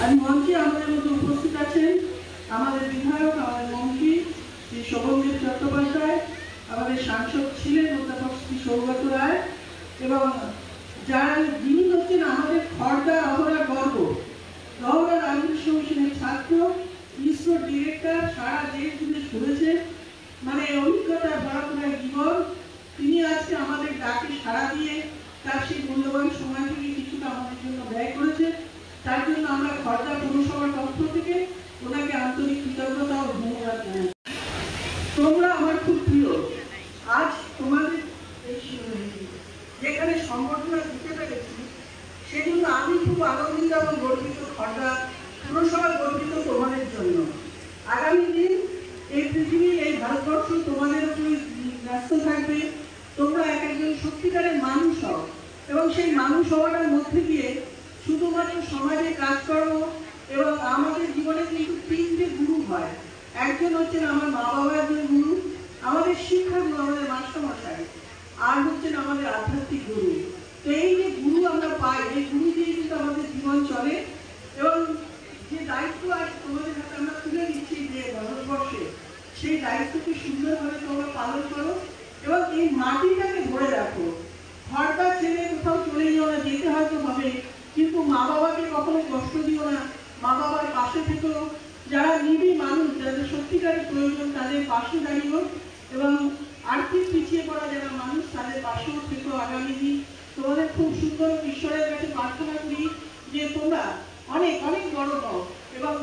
আজ মঞ্চে আমাদের মধ্যে উপস্থিত আছেন আমাদের বিধায়ক, আমাদের মন্ত্রী শ্রী শোভনদেব চট্টোপাধ্যায়, আমাদের সাংসদ ছিলেন অধ্যাপক শ্রী সৌগত রায়, এবং যিনি হচ্ছেন আমাদের খড়দা রহরা গর্ব, রহরা রামকৃষ্ণ মিশনের ছাত্র, ইসরো ডিরেক্টর, সারা দেশ জুড়ে শুনেছে, মানে অভিজ্ঞতা ভরা জীবন। তিনি আজকে আমাদের ডাকে সাড়া দিয়ে তার সেই মূল্যবান সময় থেকে কিছুটা আমাদের জন্য ব্যয় করেছে। তার জন্য আমরা খড়দা পৌরসভার পক্ষ থেকে ওনাকে আন্তরিক কৃতজ্ঞতা ও ধন্যবাদ জানাই। তোমরা আমার খুব প্রিয়। আজ তোমাদের যেখানে সম্বর্ধনা দিতে পেরেছি সেজন্য আমি খুব আনন্দিত এবং গর্বিত। খড়দা পৌরসভা গর্বিত তোমাদের জন্য। আগামী দিন এই পৃথিবী, এই ভারতবর্ষ তোমাদের উপরে ব্যস্ত থাকবে। তোমরা এক একজন সত্যিকারের মানুষ হও, এবং সেই মানুষ হওয়াটার মধ্যে দিয়ে শুধুমাত্র সমাজে কাজকর্ম, এবং আমাদের জীবনে কিন্তু তিনটে গুরু হয়। একজন হচ্ছেন আমার মা বাবার যে গুরু, আমাদের শিক্ষা গুরু, আমাদের মাস্টারমশাই, আর হচ্ছেন আমাদের আধ্যাত্মিক গুরু। তো এই যে গুরু আমরা পাই, এই গুরু দিয়ে কিন্তু আমাদের জীবন চলে। এবং যে দায়িত্ব আজ তোমাদের হাতে আমরা তুলে দিচ্ছি যে ভারতবর্ষে, সেই দায়িত্বকে সুন্দরভাবে তোমরা পালন করো এবং এই মাটিটাকে ধরে রাখো। খড়দা ছেড়ে কোথাও চলে যেও না, যেতে হয়তো হবে, কিন্তু মা বাবাকে কখনো কষ্ট দিও না। মা বাবার পাশে থেকো, যারা নিবি মানুষ, যাদের সত্যিকারের প্রয়োজন তাদের পাশে দাঁড়িয়েও, এবং আর্থিক পিছিয়ে পড়া যারা মানুষ তাদের পাশেও থেকো। আগামী দিন তোমাদের খুব সুন্দর, ঈশ্বরের কাছে প্রার্থনা করি যে তোমরা অনেক অনেক বড় হও এবং